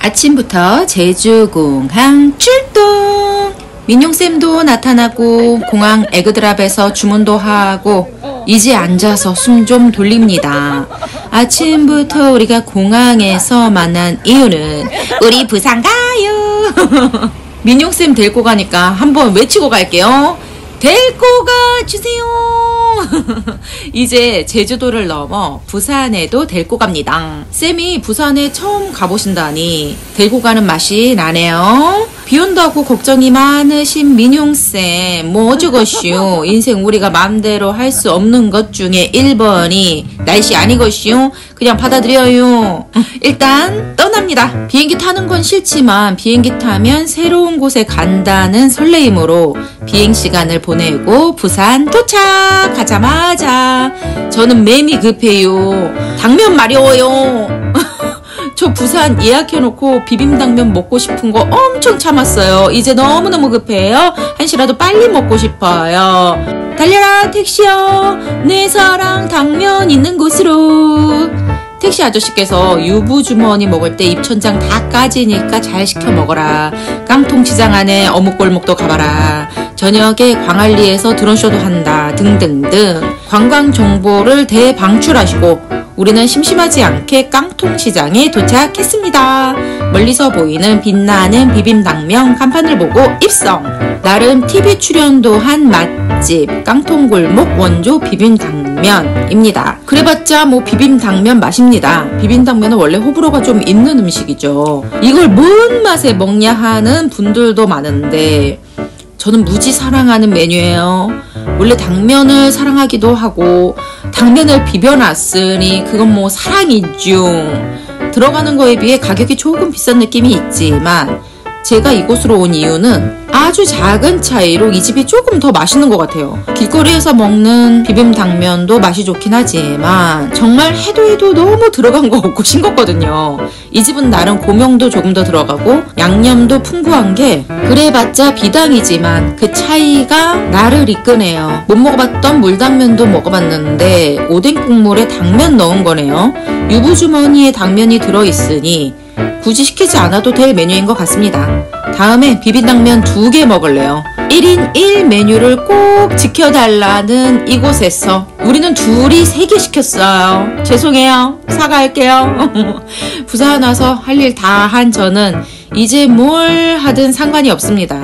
아침부터 제주공항 출동! 민용쌤도 나타나고 공항 에그드랍에서 주문도 하고 이제 앉아서 숨 좀 돌립니다. 아침부터 우리가 공항에서 만난 이유는 우리 부산 가요! 민용쌤 데리고 가니까 한번 외치고 갈게요. 데리고 가주세요! 이제 제주도를 넘어 부산에도 데리고 갑니다. 쌤이 부산에 처음 가보신다니 데리고 가는 맛이 나네요. 비 온다고 걱정이 많으신 민용쌤, 뭐 어쩌겠슈. 인생 우리가 마음대로 할 수 없는 것 중에 1번이 날씨 아니것슈. 그냥 받아들여요. 일단 떠납니다. 비행기 타는 건 싫지만 비행기 타면 새로운 곳에 간다는 설레임으로 비행시간을 보내고 부산 도착하자마자 저는 맴이 급해요. 당면 마려워요. 저 부산 예약해놓고 비빔당면 먹고 싶은 거 엄청 참았어요. 이제 너무너무 급해요. 한시라도 빨리 먹고 싶어요. 달려라 택시요. 내 사랑 당면 있는 곳으로. 택시 아저씨께서 유부주머니 먹을 때 입천장 다 까지니까 잘 시켜 먹어라. 깡통시장 안에 어묵골목도 가봐라. 저녁에 광안리에서 드론쇼도 한다. 등등등 관광 정보를 대방출하시고 우리는 심심하지 않게 깡통시장에 도착했습니다. 멀리서 보이는 빛나는 비빔당면 간판을 보고 입성. 나름 TV 출연도 한 맛집 깡통골목 원조 비빔당면입니다. 그래봤자 뭐 비빔당면 맛입니다. 비빔당면은 원래 호불호가 좀 있는 음식이죠. 이걸 뭔 맛에 먹냐 하는 분들도 많은데 저는 무지 사랑하는 메뉴예요. 원래 당면을 사랑하기도 하고 당면을 비벼놨으니 그건 뭐 사랑이죠. 들어가는 거에 비해 가격이 조금 비싼 느낌이 있지만 제가 이곳으로 온 이유는 아주 작은 차이로 이 집이 조금 더 맛있는 것 같아요. 길거리에서 먹는 비빔당면도 맛이 좋긴 하지만 정말 해도 너무 들어간 거 없고 싱겁거든요. 이 집은 나름 고명도 조금 더 들어가고 양념도 풍부한 게 그래봤자 비당이지만 그 차이가 나를 이끄네요. 못 먹어봤던 물당면도 먹어봤는데 오뎅 국물에 당면 넣은 거네요. 유부주머니에 당면이 들어있으니 굳이 시키지 않아도 될 메뉴인 것 같습니다. 다음에 비빔당면 2개 먹을래요. 1인 1 메뉴를 꼭 지켜달라는 이곳에서 우리는 둘이 3개 시켰어요. 죄송해요. 사과할게요. 부산 와서 할 일 다 한 저는 이제 뭘 하든 상관이 없습니다.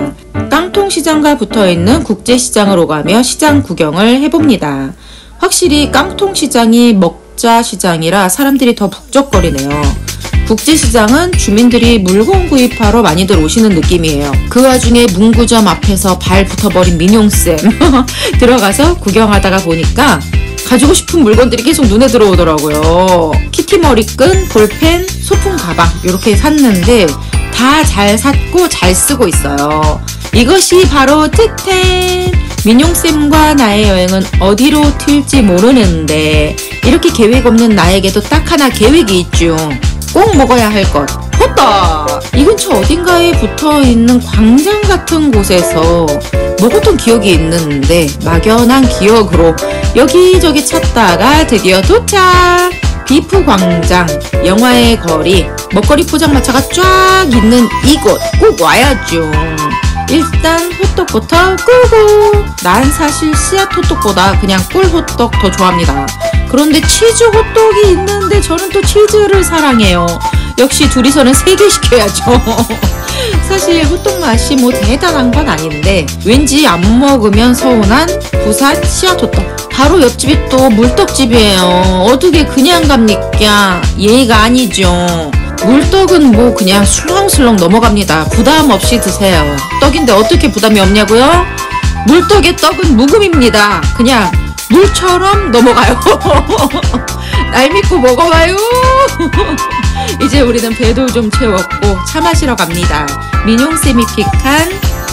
깡통시장과 붙어있는 국제시장으로 가며 시장 구경을 해봅니다. 확실히 깡통시장이 먹자시장이라 사람들이 더 북적거리네요. 국제시장은 주민들이 물건 구입하러 많이들 오시는 느낌이에요. 그 와중에 문구점 앞에서 발 붙어버린 민용쌤 들어가서 구경하다가 보니까 가지고 싶은 물건들이 계속 눈에 들어오더라고요. 키티 머리끈, 볼펜, 소품 가방 이렇게 샀는데 다 잘 샀고 잘 쓰고 있어요. 이것이 바로 득템! 민용쌤과 나의 여행은 어디로 튈지 모르는데 이렇게 계획 없는 나에게도 딱 하나 계획이 있죠. 꼭 먹어야 할 것. 호떡! 이 근처 어딘가에 붙어있는 광장 같은 곳에서 먹었던 기억이 있는데 막연한 기억으로 여기저기 찾다가 드디어 도착! 비프 광장, 영화의 거리, 먹거리 포장마차가 쫙 있는 이곳 꼭 와야죠. 일단 호떡부터 꿀고. 난 사실 씨앗 호떡보다 그냥 꿀 호떡 더 좋아합니다. 그런데 치즈 호떡이 있는데 저는 또 치즈를 사랑해요. 역시 둘이서는 3개 시켜야죠. 사실 호떡 맛이 뭐 대단한 건 아닌데 왠지 안 먹으면 서운한 부산 씨앗 호떡. 바로 옆집이 또 물떡집이에요. 어떻게 그냥 갑니까? 예의가 아니죠. 물떡은 뭐 그냥 술렁술렁 넘어갑니다. 부담 없이 드세요. 떡인데 어떻게 부담이 없냐고요? 물떡의 떡은 묵음입니다. 그냥 물처럼 넘어가요. 날 믿고 먹어봐요. 이제 우리는 배도 좀 채웠고 차 마시러 갑니다. 민용쌤이 픽한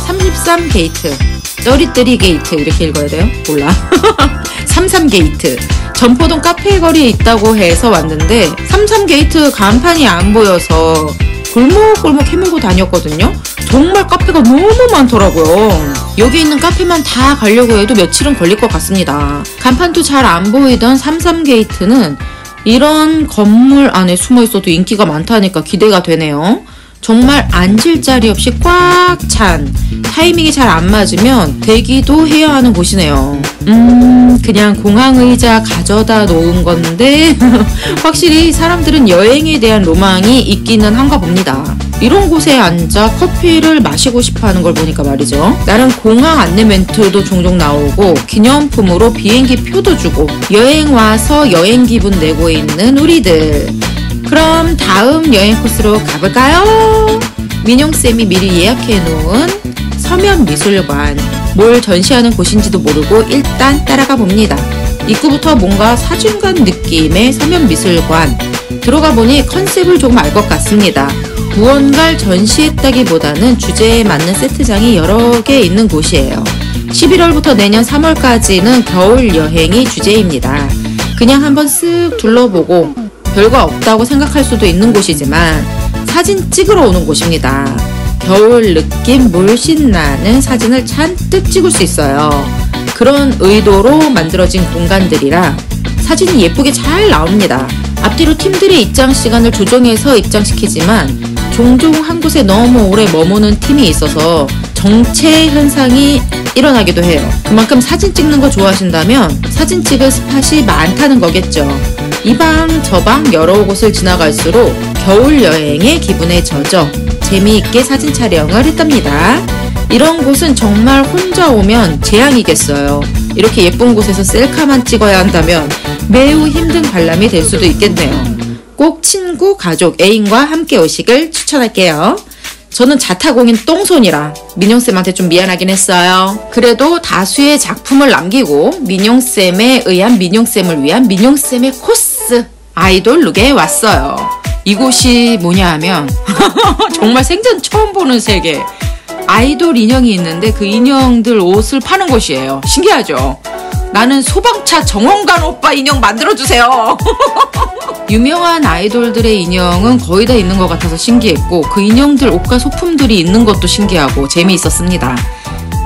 33게이트 33게이트 이렇게 읽어야 돼요? 몰라. 33게이트 전포동 카페 거리에 있다고 해서 왔는데 33게이트 간판이 안 보여서 골목골목 헤매고 다녔거든요. 정말 카페가 너무 많더라고요. 여기 있는 카페만 다 가려고 해도 며칠은 걸릴 것 같습니다. 간판도 잘 안 보이던 33게이트는 이런 건물 안에 숨어 있어도 인기가 많다니까 기대가 되네요. 정말 앉을 자리 없이 꽉 찬, 타이밍이 잘 안 맞으면 대기도 해야 하는 곳이네요. 그냥 공항 의자 가져다 놓은 건데 확실히 사람들은 여행에 대한 로망이 있기는 한가 봅니다. 이런 곳에 앉아 커피를 마시고 싶어 하는 걸 보니까 말이죠. 나름 공항 안내 멘트도 종종 나오고 기념품으로 비행기 표도 주고 여행 와서 여행 기분 내고 있는 우리들. 그럼 다음 여행 코스로 가볼까요? 민용쌤이 미리 예약해놓은 서면미술관. 뭘 전시하는 곳인지도 모르고 일단 따라가 봅니다. 입구부터 뭔가 사진관 느낌의 서면미술관. 들어가 보니 컨셉을 조금 알 것 같습니다. 무언가를 전시했다기보다는 주제에 맞는 세트장이 여러 개 있는 곳이에요. 11월부터 내년 3월까지는 겨울 여행이 주제입니다. 그냥 한번 쓱 둘러보고 별거 없다고 생각할 수도 있는 곳이지만 사진 찍으러 오는 곳입니다. 겨울 느낌 물씬 나는 사진을 잔뜩 찍을 수 있어요. 그런 의도로 만들어진 공간들이라 사진이 예쁘게 잘 나옵니다. 앞뒤로 팀들의 입장 시간을 조정해서 입장시키지만 종종 한 곳에 너무 오래 머무는 팀이 있어서 정체 현상이 일어나기도 해요. 그만큼 사진 찍는 거 좋아하신다면 사진 찍을 스팟이 많다는 거겠죠. 이 방 저 방 여러 곳을 지나갈수록 겨울 여행의 기분에 젖어 재미있게 사진 촬영을 했답니다. 이런 곳은 정말 혼자 오면 재앙이겠어요. 이렇게 예쁜 곳에서 셀카만 찍어야 한다면 매우 힘든 관람이 될 수도 있겠네요. 꼭 친구, 가족, 애인과 함께 오시길 추천할게요. 저는 자타공인 똥손이라 민용쌤한테 좀 미안하긴 했어요. 그래도 다수의 작품을 남기고 민용쌤에 의한 민용쌤을 위한 민용쌤의 코스 아이돌 룩에 왔어요. 이곳이 뭐냐 하면 정말 생전 처음 보는 세계. 아이돌 인형이 있는데 그 인형들 옷을 파는 곳이에요. 신기하죠? 나는 소방차 정원관 오빠 인형 만들어주세요. 유명한 아이돌들의 인형은 거의 다 있는 것 같아서 신기했고 그 인형들 옷과 소품들이 있는 것도 신기하고 재미있었습니다.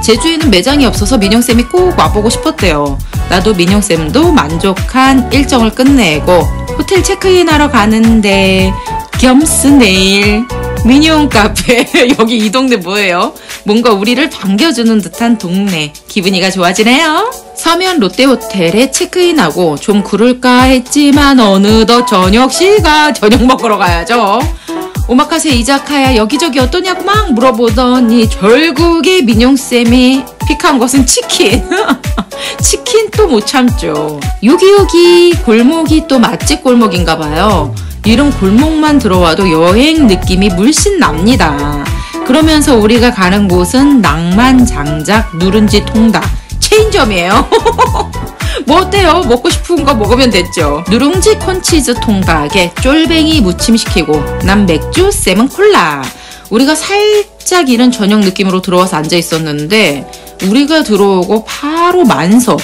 제주에는 매장이 없어서 민용쌤이 꼭 와보고 싶었대요. 나도 민용쌤도 만족한 일정을 끝내고 호텔 체크인하러 가는데 겸스 내일 미니홈 카페. 여기 이 동네 뭐예요? 뭔가 우리를 반겨주는 듯한 동네. 기분이가 좋아지네요. 서면 롯데호텔에 체크인하고 좀 그럴까 했지만 어느덧 저녁 시간. 저녁 먹으러 가야죠. 오마카세 이자카야 여기저기 어떠냐고 막 물어보더니 결국에 민용쌤이 픽한 것은 치킨. 치킨 또 못 참죠. 여기 골목이 또 맛집 골목인가 봐요. 이런 골목만 들어와도 여행 느낌이 물씬 납니다. 그러면서 우리가 가는 곳은 낭만장작 누룽지 통닭 체인점이에요. 뭐 어때요? 먹고 싶은 거 먹으면 됐죠. 누룽지 콘치즈 통닭에 쫄뱅이 무침시키고 난 맥주 쌤은 콜라. 우리가 살짝 이런 저녁 느낌으로 들어와서 앉아 있었는데 우리가 들어오고 바로 만석.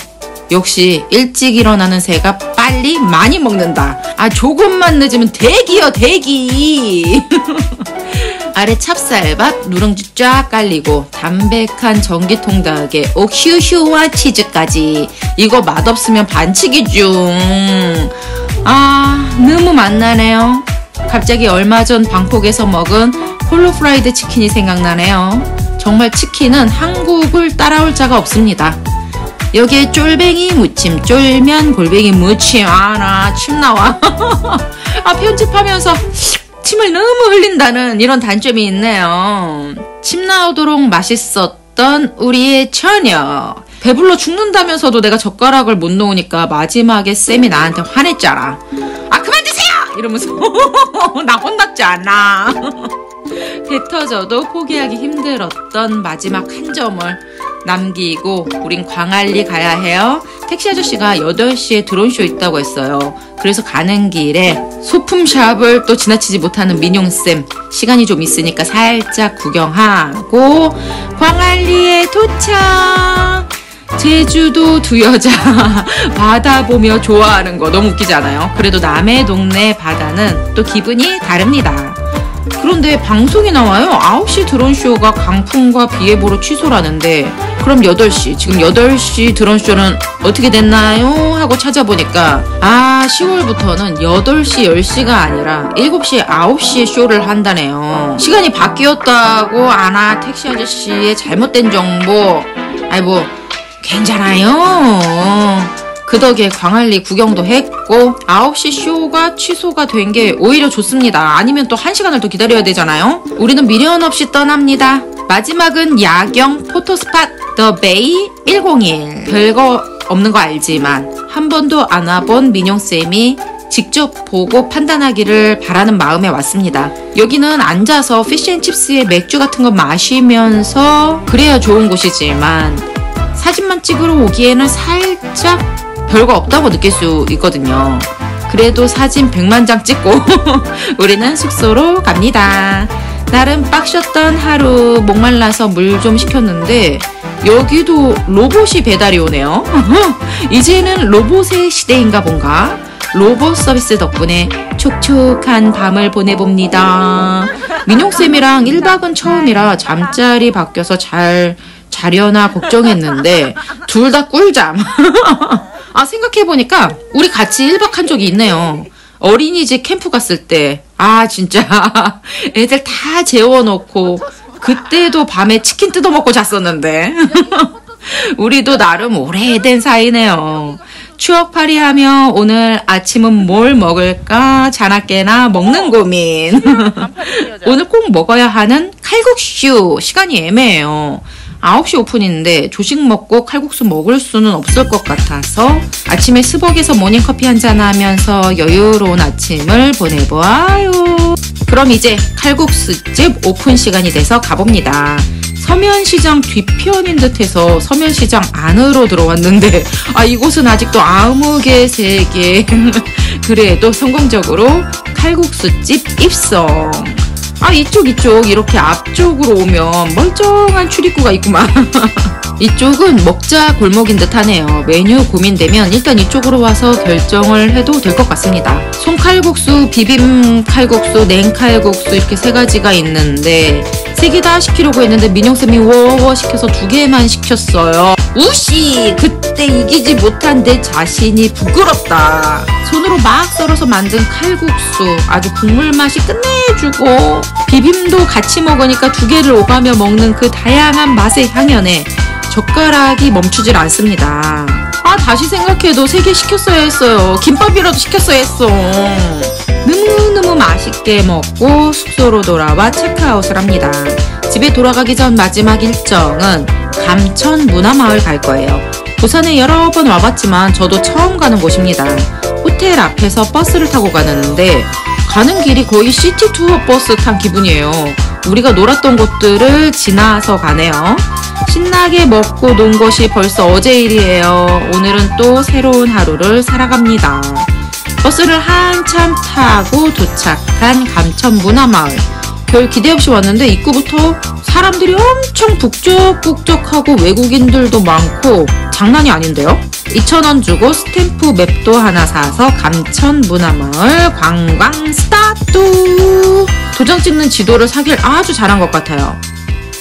역시 일찍 일어나는 새가 빨리 많이 먹는다. 아 조금만 늦으면 대기요 대기. 아래 찹쌀밥 누룽지 쫙 깔리고 담백한 전기통닭에 옥슈슈와 치즈까지. 이거 맛없으면 반칙이 중. 아 너무 맛나네요. 갑자기 얼마 전 방콕에서 먹은 홀로 프라이드 치킨이 생각나네요. 정말 치킨은 한국을 따라올 자가 없습니다. 여기에 쫄뱅이 무침, 쫄면, 골뱅이 무침. 아, 나 침 나와. 아, 편집하면서 침을 너무 흘린다는 이런 단점이 있네요. 침 나오도록 맛있었던 우리의 저녁. 배불러 죽는다면서도 내가 젓가락을 못 놓으니까 마지막에 쌤이 나한테 화냈잖아. 아, 그만 드세요! 이러면서. 나 혼났지 않아. 배 터져도 포기하기 힘들었던 마지막 한 점을 남기고 우린 광안리 가야 해요. 택시 아저씨가 8시에 드론쇼 있다고 했어요. 그래서 가는 길에 소품샵을 또 지나치지 못하는 민용쌤 시간이 좀 있으니까 살짝 구경하고 광안리에 도착. 제주도 두 여자 바다 보며 좋아하는 거 너무 웃기지 않아요? 그래도 남의 동네 바다는 또 기분이 다릅니다. 그런데 방송이 나와요. 9시 드론쇼가 강풍과 비 예보로 취소라는데 그럼 8시, 지금 8시 드론쇼는 어떻게 됐나요? 하고 찾아보니까 10월부터는 8시, 10시가 아니라 7시, 9시에 쇼를 한다네요. 시간이 바뀌었다고 아나 택시 아저씨의 잘못된 정보. 괜찮아요. 그 덕에 광안리 구경도 했고 9시 쇼가 취소가 된 게 오히려 좋습니다. 아니면 또 1시간을 더 기다려야 되잖아요. 우리는 미련 없이 떠납니다. 마지막은 야경 포토스팟 더 베이 101. 별거 없는 거 알지만 한 번도 안 와본 민용쌤이 직접 보고 판단하기를 바라는 마음에 왔습니다. 여기는 앉아서 피쉬앤칩스에 맥주 같은 거 마시면서 그래야 좋은 곳이지만 사진만 찍으러 오기에는 살짝 별거 없다고 느낄 수 있거든요. 그래도 사진 100만 장 찍고 우리는 숙소로 갑니다. 나름 빡셨던 하루. 목말라서 물 좀 시켰는데 여기도 로봇이 배달이 오네요. 이제는 로봇의 시대인가 본가. 로봇 서비스 덕분에 촉촉한 밤을 보내봅니다. 민용쌤이랑 1박은 처음이라 잠자리 바뀌어서 잘 자려나 걱정했는데 둘 다 꿀잠. 생각해보니까 우리 같이 1박 한 적이 있네요. 어린이집 캠프 갔을 때. 진짜 애들 다 재워놓고 그때도 밤에 치킨 뜯어먹고 잤었는데. 우리도 나름 오래된 사이네요. 추억팔이하며 오늘 아침은 뭘 먹을까 자나깨나 먹는 고민. 오늘 꼭 먹어야 하는 칼국수. 시간이 애매해요. 9시 오픈인데 조식 먹고 칼국수 먹을 수는 없을 것 같아서 아침에 스벅에서 모닝커피 한잔 하면서 여유로운 아침을 보내보아요. 그럼 이제 칼국수집 오픈 시간이 돼서 가봅니다. 서면시장 뒤편인 듯해서 서면시장 안으로 들어왔는데 이곳은 아직도 암흑의 세계. 그래도 성공적으로 칼국수집 입성. 이쪽 이렇게 앞쪽으로 오면 멀쩡한 출입구가 있구만. 이쪽은 먹자 골목인 듯 하네요. 메뉴 고민되면 일단 이쪽으로 와서 결정을 해도 될 것 같습니다. 송칼국수, 비빔칼국수, 냉칼국수 이렇게 3가지가 있는데 3개 다 시키려고 했는데 민용쌤이 워워 시켜서 2개만 시켰어요. 우씨! 그때 이기지 못한 내 자신이 부끄럽다. 손으로 막 썰어서 만든 칼국수 아주 국물 맛이 끝내주고 비빔도 같이 먹으니까 2개를 오가며 먹는 그 다양한 맛의 향연에 젓가락이 멈추질 않습니다. 다시 생각해도 3개 시켰어야 했어요. 김밥이라도 시켰어야 했어. 너무너무 맛있게 먹고 숙소로 돌아와 체크아웃을 합니다. 집에 돌아가기 전 마지막 일정은 감천 문화마을 갈 거예요. 부산에 여러 번 와봤지만 저도 처음 가는 곳입니다. 호텔 앞에서 버스를 타고 가는데 가는 길이 거의 시티 투어 버스 탄 기분이에요. 우리가 놀았던 곳들을 지나서 가네요. 신나게 먹고 논 것이 벌써 어제 일이에요. 오늘은 또 새로운 하루를 살아갑니다. 버스를 한참 타고 도착한 감천 문화마을. 별 기대 없이 왔는데 입구부터 사람들이 엄청 북적북적하고 외국인들도 많고 장난이 아닌데요? 2,000원 주고 스탬프 맵도 하나 사서 감천 문화마을 관광 스타트! 도장 찍는 지도를 사길 아주 잘한 것 같아요.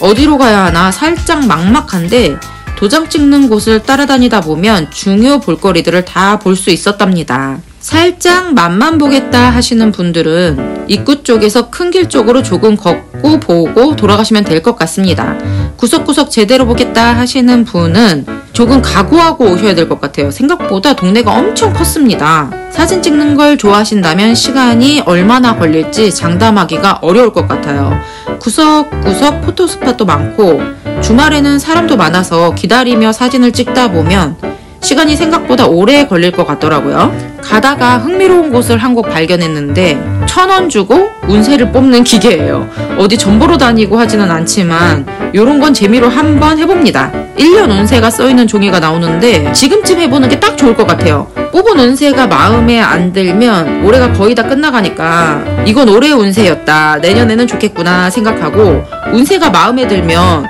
어디로 가야 하나 살짝 막막한데 도장 찍는 곳을 따라다니다 보면 중요 볼거리들을 다 볼 수 있었답니다. 살짝 맛만 보겠다 하시는 분들은 입구 쪽에서 큰 길 쪽으로 조금 걷고 보고 돌아가시면 될 것 같습니다. 구석구석 제대로 보겠다 하시는 분은 조금 각오하고 오셔야 될 것 같아요. 생각보다 동네가 엄청 컸습니다. 사진 찍는 걸 좋아하신다면 시간이 얼마나 걸릴지 장담하기가 어려울 것 같아요. 구석구석 포토스팟도 많고 주말에는 사람도 많아서 기다리며 사진을 찍다 보면 시간이 생각보다 오래 걸릴 것 같더라고요. 가다가 흥미로운 곳을 한 곳 발견했는데 1,000원 주고 운세를 뽑는 기계예요. 어디 점보러 다니고 하지는 않지만 요런 건 재미로 한번 해봅니다. 1년 운세가 써있는 종이가 나오는데 지금쯤 해보는 게 딱 좋을 것 같아요. 뽑은 운세가 마음에 안 들면 올해가 거의 다 끝나가니까 이건 올해 운세였다, 내년에는 좋겠구나 생각하고 운세가 마음에 들면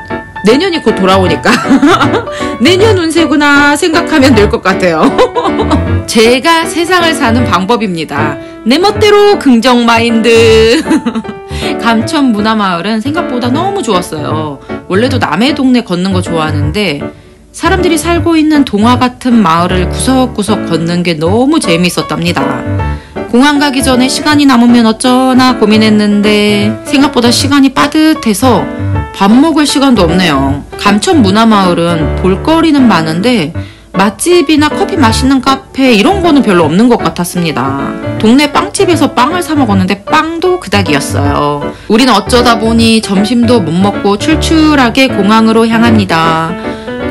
내년이 곧 돌아오니까 내년 운세구나 생각하면 될 것 같아요. 제가 세상을 사는 방법입니다. 내 멋대로 긍정 마인드. 감천 문화마을은 생각보다 너무 좋았어요. 원래도 남의 동네 걷는 거 좋아하는데 사람들이 살고 있는 동화 같은 마을을 구석구석 걷는 게 너무 재미있었답니다. 공항 가기 전에 시간이 남으면 어쩌나 고민했는데 생각보다 시간이 빠듯해서 밥 먹을 시간도 없네요. 감천 문화마을은 볼거리는 많은데 맛집이나 커피 맛있는 카페 이런 거는 별로 없는 것 같았습니다. 동네 빵집에서 빵을 사 먹었는데 빵도 그닥이었어요. 우리는 어쩌다 보니 점심도 못 먹고 출출하게 공항으로 향합니다.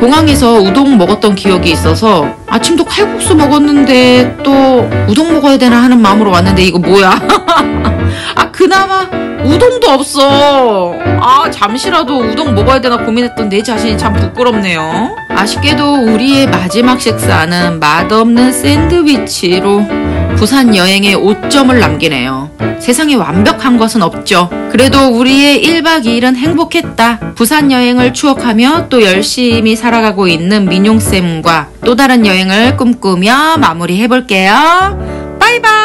공항에서 우동 먹었던 기억이 있어서 아침도 칼국수 먹었는데 또 우동 먹어야 되나 하는 마음으로 왔는데 이거 뭐야? 아 그나마 우동도 없어. 아 잠시라도 우동 먹어야 되나 고민했던 내 자신이 참 부끄럽네요. 아쉽게도 우리의 마지막 식사는 맛없는 샌드위치로 부산 여행에 5점을 남기네요. 세상에 완벽한 것은 없죠. 그래도 우리의 1박 2일은 행복했다. 부산 여행을 추억하며 또 열심히 살아가고 있는 민용쌤과 또 다른 여행을 꿈꾸며 마무리해볼게요. 바이바이.